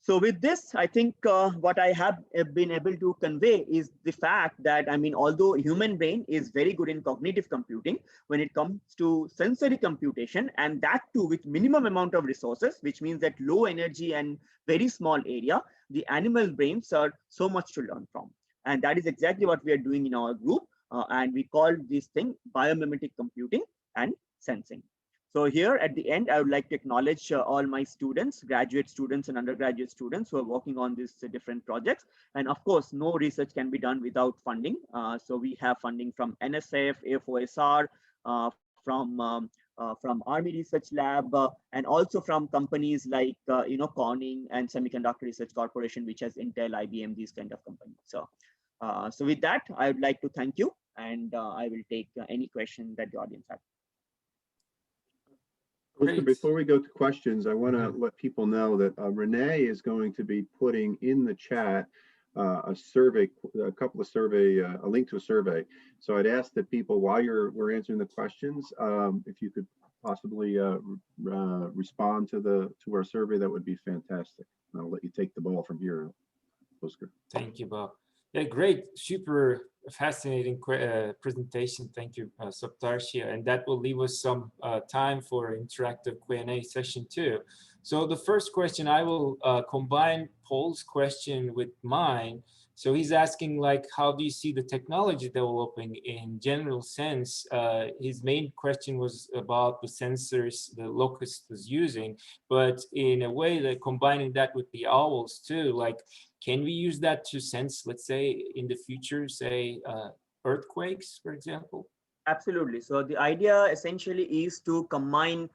So with this, I think what I have been able to convey is the fact that, although human brain is very good in cognitive computing, when it comes to sensory computation, and that too with minimum amount of resources, which means that low energy and very small area, the animal brains are so much to learn from. And that is exactly what we are doing in our group. And we call this thing biomimetic computing and sensing. So here at the end, I would like to acknowledge all my students, graduate students and undergraduate students who are working on these different projects. And of course, no research can be done without funding. So we have funding from NSF, AFOSR, from Army Research Lab, and also from companies like Corning and Semiconductor Research Corporation, which has Intel, IBM, these kind of companies. So with that, I would like to thank you, and I will take any question that the audience has. Oscar, before we go to questions, I want to let people know that Renee is going to be putting in the chat a link to a survey. So I'd ask that people, while we're answering the questions, if you could possibly respond to our survey, that would be fantastic. And I'll let you take the ball from here, Oscar. Thank you, Bob. Yeah, great, super fascinating presentation. Thank you, Saptarshi. And that will leave us some time for interactive Q&A session too. So the first question, I will combine Paul's question with mine. So he's asking, like, how do you see the technology developing in general sense? His main question was about the sensors the Locust was using, but in a way that combining that with the owls too, like, can we use that to sense, let's say, in the future, say, earthquakes, for example? Absolutely. So the idea essentially is to combine,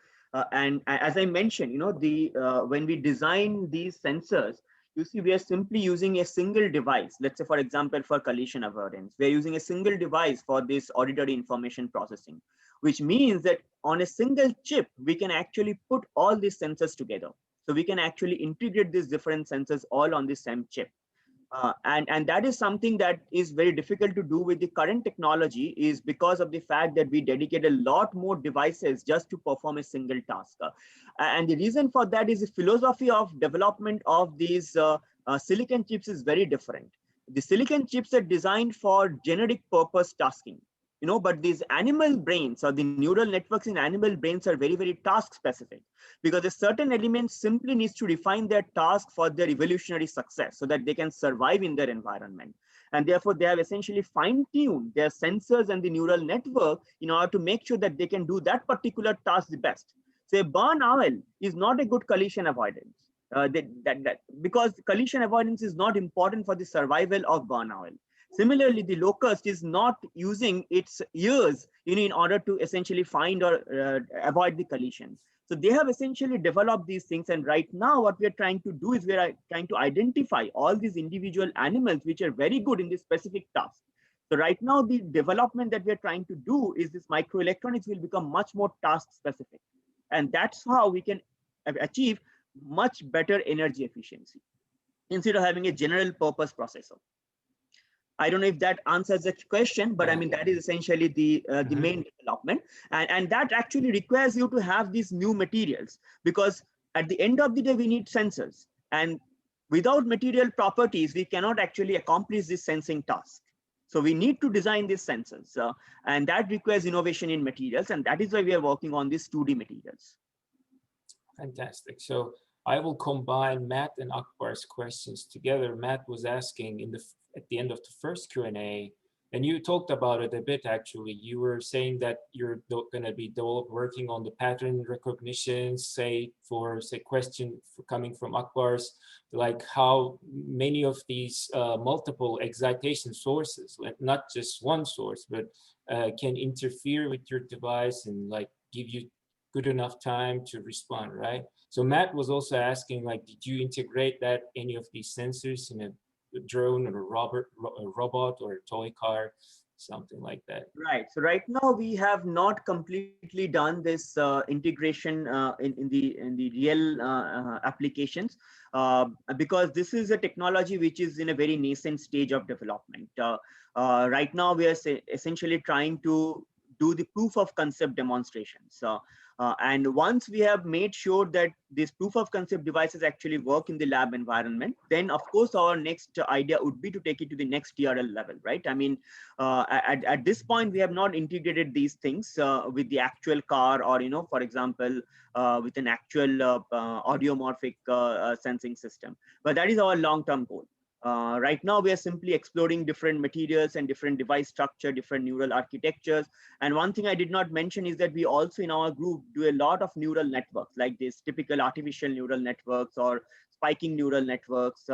and as I mentioned, the when we design these sensors, you see, we are simply using a single device. Let's say, for example, for collision avoidance, we are using a single device for this auditory information processing, which means that on a single chip, we can actually put all these sensors together. So we can actually integrate these different sensors all on the same chip. And that is something that is very difficult to do with the current technology, is because of the fact that we dedicate a lot more devices just to perform a single task. And the reason for that is the philosophy of development of these silicon chips is very different. The silicon chips are designed for generic purpose tasking, but these animal brains or the neural networks in animal brains are very, very task specific, because a certain element simply needs to define their task for their evolutionary success so that they can survive in their environment. And therefore, they have essentially fine-tuned their sensors and the neural network in order to make sure that they can do that particular task the best. So a barn owl is not a good collision avoidance. Because collision avoidance is not important for the survival of barn owl. Similarly, the locust is not using its ears in order to essentially find or avoid the collision. So they have essentially developed these things. And right now, what we are trying to do is we are trying to identify all these individual animals which are very good in this specific task. So right now, the development that we are trying to do is this microelectronics will become much more task specific. And that's how we can achieve much better energy efficiency instead of having a general purpose processor. I don't know if that answers the question, but I mean, that is essentially the main development. And that actually requires you to have these new materials, because at the end of the day, we need sensors. And without material properties, we cannot actually accomplish this sensing task. So we need to design these sensors. And that requires innovation in materials. And that is why we are working on these 2D materials. Fantastic. So I will combine Matt and Akbar's questions together. Matt was asking at the end of the first Q&A, and you talked about it a bit actually. You were saying that you're going to be working on the pattern recognition, say question coming from Akbar's, like how many of these multiple excitation sources, not just one source, but can interfere with your device and like give you good enough time to respond, right? So Matt was also asking, like, did you integrate any of these sensors in a drone or a robot or a toy car, something like that? Right. So right now we have not completely done this integration in the real applications, because this is a technology which is in a very nascent stage of development. Right now we are essentially trying to do the proof of concept demonstrations. And once we have made sure that these proof of concept devices actually work in the lab environment, then of course our next idea would be to take it to the next TRL level, right? I mean, at this point, we have not integrated these things with the actual car, or, for example, with an actual audiomorphic sensing system. But that is our long-term goal. Right now, we are simply exploring different materials and different device structure, different neural architectures. And one thing I did not mention is that we also in our group do a lot of neural networks, like this typical artificial neural networks or spiking neural networks,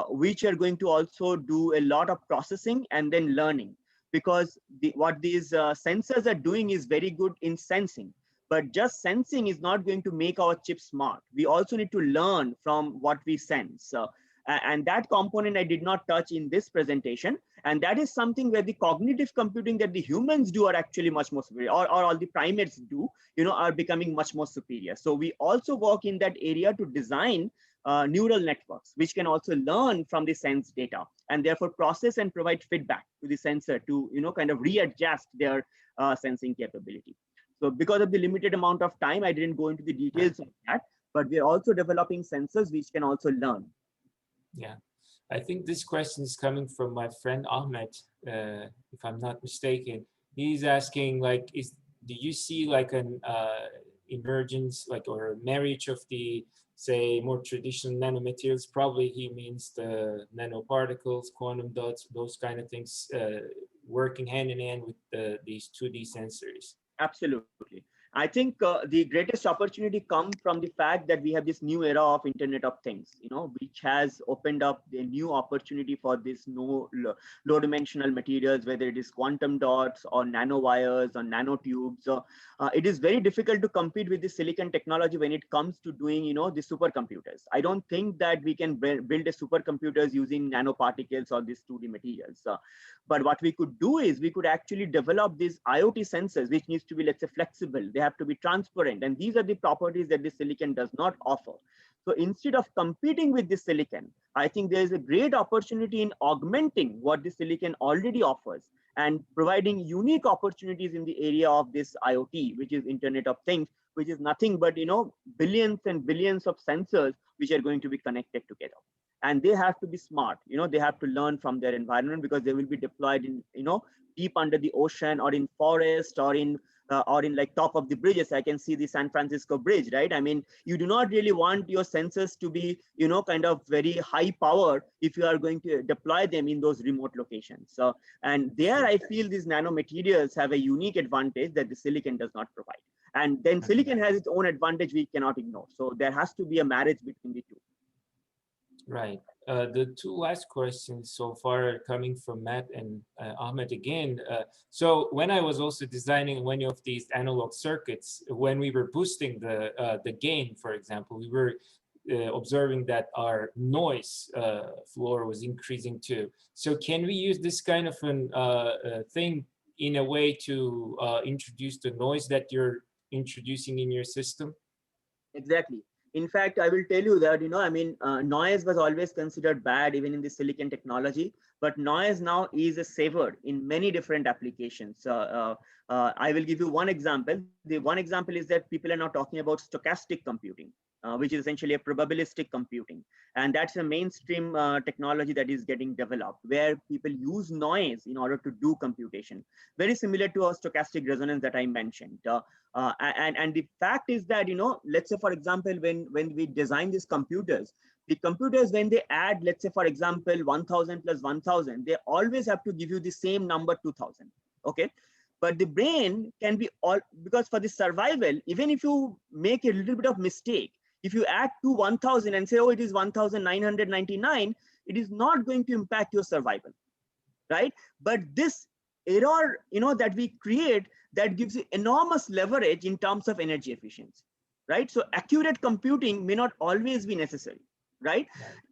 which are going to also do a lot of processing and then learning. Because what these sensors are doing is very good in sensing. But just sensing is not going to make our chip smart. We also need to learn from what we sense. And that component I did not touch in this presentation. And that is something where the cognitive computing that the humans do are actually much more superior, or all the primates do, are becoming much more superior. So we also work in that area to design neural networks, which can also learn from the sense data and therefore process and provide feedback to the sensor to, kind of readjust their sensing capability. So because of the limited amount of time, I didn't go into the details of that, but we're also developing sensors which can also learn. Yeah, I think this question is coming from my friend Ahmed, if I'm not mistaken. He's asking, like, do you see like an emergence, like, or a marriage of the, say, more traditional nanomaterials? Probably he means the nanoparticles, quantum dots, those kind of things, working hand in hand with these 2D sensors. Absolutely. I think the greatest opportunity comes from the fact that we have this new era of Internet of Things, which has opened up a new opportunity for this low dimensional materials, whether it is quantum dots or nanowires or nanotubes. It is very difficult to compete with the silicon technology when it comes to doing, the supercomputers. I don't think that we can build a supercomputers using nanoparticles or these 2D materials. But what we could do is we could actually develop these IoT sensors, which needs to be, let's say, flexible. They have to be transparent. And these are the properties that the silicon does not offer. So instead of competing with the silicon, I think there is a great opportunity in augmenting what the silicon already offers and providing unique opportunities in the area of this IoT, which is Internet of Things, which is nothing but, billions and billions of sensors which are going to be connected together. And they have to be smart. They have to learn from their environment, because they will be deployed in, deep under the ocean, or in forest, or in like top of the bridges. I can see the San Francisco bridge, right? I mean, you do not really want your sensors to be, kind of very high power if you are going to deploy them in those remote locations. So, and there I feel these nanomaterials have a unique advantage that the silicon does not provide. And then silicon has its own advantage we cannot ignore. So there has to be a marriage between the two. Right. The two last questions so far are coming from Matt and Ahmed again. So when I was also designing one of these analog circuits, when we were boosting the gain, for example, we were observing that our noise floor was increasing too. So can we use this kind of an thing in a way to introduce the noise that you're introducing in your system? Exactly. In fact, I will tell you that, noise was always considered bad even in the silicon technology, but noise now is a savored in many different applications. I will give you one example. The one example is that people are now talking about stochastic computing, which is essentially a probabilistic computing. And that's a mainstream technology that is getting developed, where people use noise in order to do computation. Very similar to a stochastic resonance that I mentioned. And the fact is that, let's say, for example, when we design these computers, the computers, when they add, let's say, for example, 1000 plus 1000, they always have to give you the same number, 2000. Okay. But the brain can be all, because for the survival, even if you make a little bit of mistake, if you add to 1000 and say, oh, it is 1999, it is not going to impact your survival, right? But this error, that we create, that gives you enormous leverage in terms of energy efficiency, right? So accurate computing may not always be necessary, right?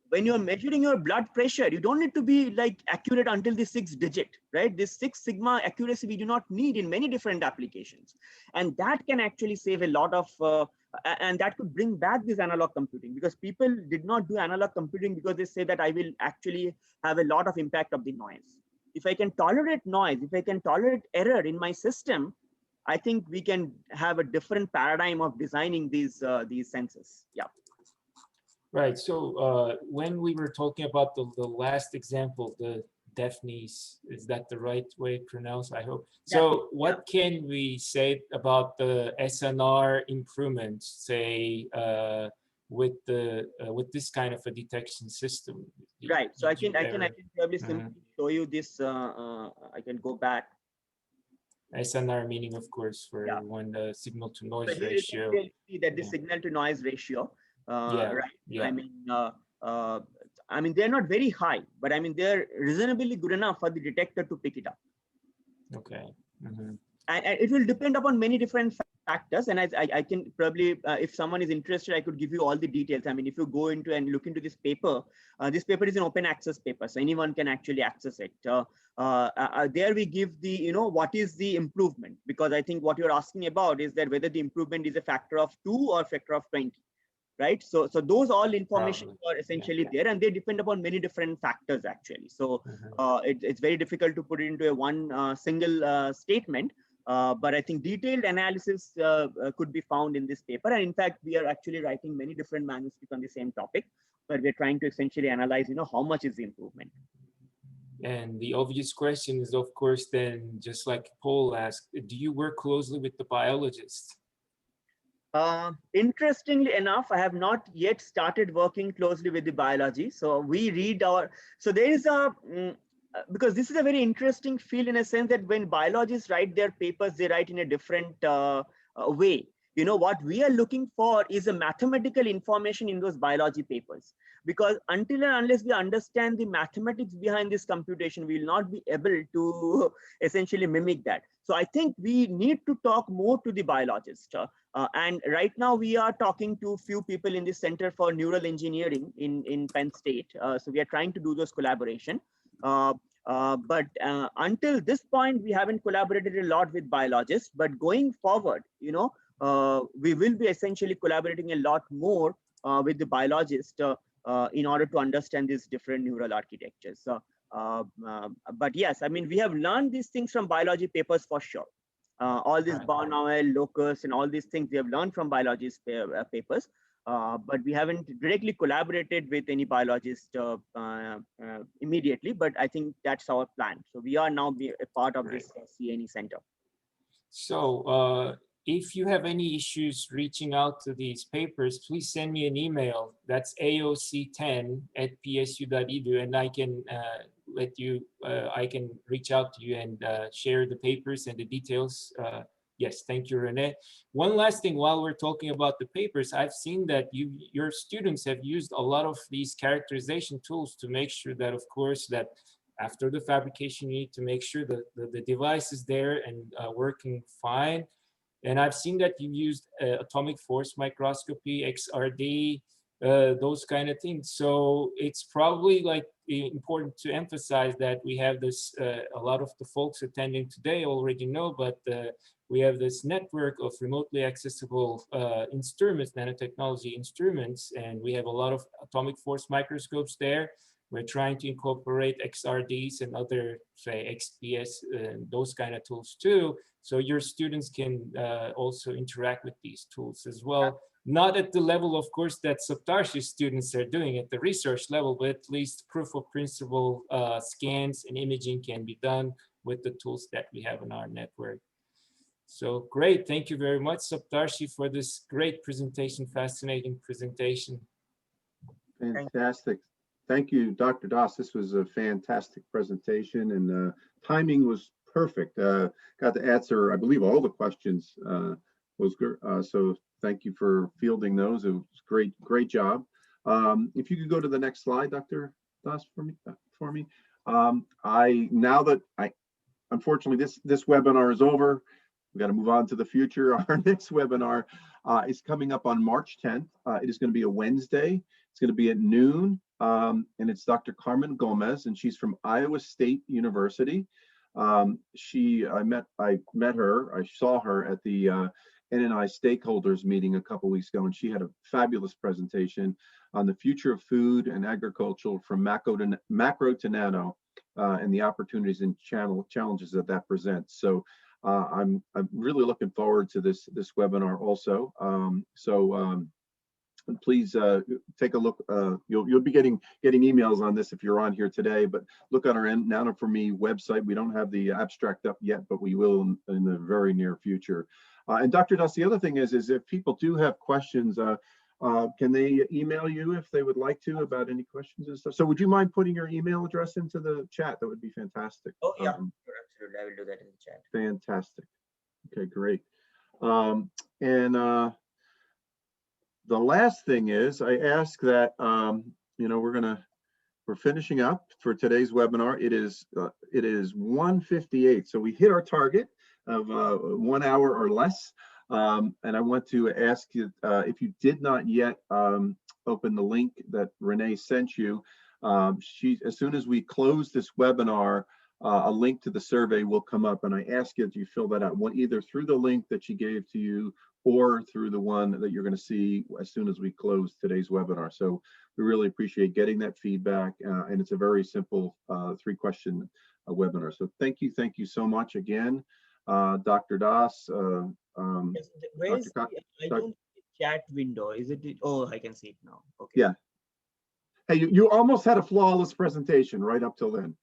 When you're measuring your blood pressure, you don't need to be like accurate until the 6th digit, right? This 6 sigma accuracy we do not need in many different applications. And that can actually save a lot of, and that could bring back this analog computing, because people did not do analog computing because they say that I will actually have a lot of impact of the noise. If I can tolerate noise, if I can tolerate error in my system, I think we can have a different paradigm of designing these sensors. Yeah. Right. So when we were talking about the last example, the Daphne's, is that the right way to pronounce? I hope. So what can we say about the SNR improvements, say, with this kind of a detection system? Right. So I can probably simply show you this. I can go back. SNR meaning, of course, for when the signal to noise so ratio. You see that the signal to noise ratio. Right. Yeah. I mean, they're not very high, but I mean, they're reasonably good enough for the detector to pick it up. Okay. And it will depend upon many different factors. And I can probably, if someone is interested, I could give you all the details. I mean, if you go into and look into this paper is an open access paper, so anyone can actually access it. There we give the, what is the improvement? Because I think what you're asking about is that whether the improvement is a factor of 2 or factor of 20. Right. So those all information are essentially there, and they depend upon many different factors actually. So it's very difficult to put it into a one single statement. But I think detailed analysis could be found in this paper. And in fact, we are actually writing many different manuscripts on the same topic, but we're trying to essentially analyze, how much is the improvement. And the obvious question is, of course, then, just like Paul asked, do you work closely with the biologists? Interestingly enough, I have not yet started working closely with the biology. So we read so there is because this is a very interesting field in a sense that when biologists write their papers, they write in a different way. You know, what we are looking for is a mathematical information in those biology papers, because until and unless we understand the mathematics behind this computation, we will not be able to essentially mimic that. So I think we need to talk more to the biologist. And right now we are talking to few people in the Center for Neural Engineering in Penn State. So we are trying to do those collaboration. But until this point, we haven't collaborated a lot with biologists. But going forward, you know, we will be essentially collaborating a lot more with the biologists in order to understand these different neural architectures. But yes, I mean, we have learned these things from biology papers for sure. All these Biomimetic, Locust, and all these things we have learned from biology papers. But we haven't directly collaborated with any biologist immediately, but I think that's our plan. So we are now a part of this CNE center. So if you have any issues reaching out to these papers, please send me an email. That's aoc10@psu.edu, and I can let you, I can reach out to you and share the papers and the details. Yes, thank you, Renee. One last thing, while we're talking about the papers, I've seen that your students have used a lot of these characterization tools to make sure that, of course, that after the fabrication, you need to make sure that the device is there and working fine. And I've seen that you used atomic force microscopy, XRD, those kind of things. So it's probably like important to emphasize that we have this, a lot of the folks attending today already know, but we have this network of remotely accessible instruments, nanotechnology instruments, and we have a lot of atomic force microscopes there. We're trying to incorporate XRDs and other, say, XPS, those kind of tools too. So your students can also interact with these tools as well. Not at the level, of course, that Saptarshi students are doing at the research level, but at least proof of principle scans and imaging can be done with the tools that we have in our network. So great, thank you very much, Saptarshi, for this great presentation, fascinating presentation. Fantastic. Thank you, Dr. Das. This was a fantastic presentation, and the timing was perfect. Got to answer, I believe, all the questions. So thank you for fielding those. It was great job. If you could go to the next slide, Dr. Das, for me. Unfortunately, this webinar is over. We got to move on to the future. Our next webinar is coming up on March 10th. It is going to be a Wednesday. It's going to be at noon, and it's Dr. Carmen Gomez, and she's from Iowa State University. I met her. I saw her at the NNI stakeholders meeting a couple weeks ago, and she had a fabulous presentation on the future of food and agriculture from macro to nano, and the opportunities and challenges that presents. So I'm really looking forward to this webinar also. Please take a look. You'll be getting emails on this if you're on here today, but look on our Nano4Me website. We don't have the abstract up yet, but we will in the very near future. And Dr. Das, the other thing is if people do have questions, can they email you if they would like to about any questions and stuff? So would you mind putting your email address into the chat? That would be fantastic. Oh yeah, absolutely. I will do that in the chat. Fantastic. Okay, great. The last thing is I ask that we're finishing up for today's webinar. It is 1:58, so we hit our target of 1 hour or less. And I want to ask you if you did not yet open the link that Renee sent you. As soon as we close this webinar, a link to the survey will come up, and I ask you that you fill that out, either through the link that she gave to you or through the one that you're going to see as soon as we close today's webinar. So we really appreciate getting that feedback, and it's a very simple 3-question webinar. So thank you so much again, Dr. Das. Yes, where is I don't see the chat window. Is it? Oh, I can see it now. Okay. Yeah. Hey, you almost had a flawless presentation right up till then.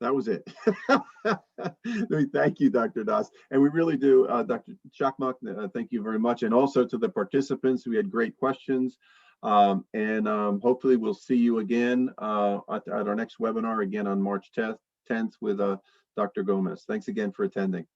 That was it. Thank you, Dr. Das. And we really do, Dr. Chakmak, thank you very much. And also to the participants, we had great questions. Hopefully we'll see you again at our next webinar again on March 10th with Dr. Gomez. Thanks again for attending.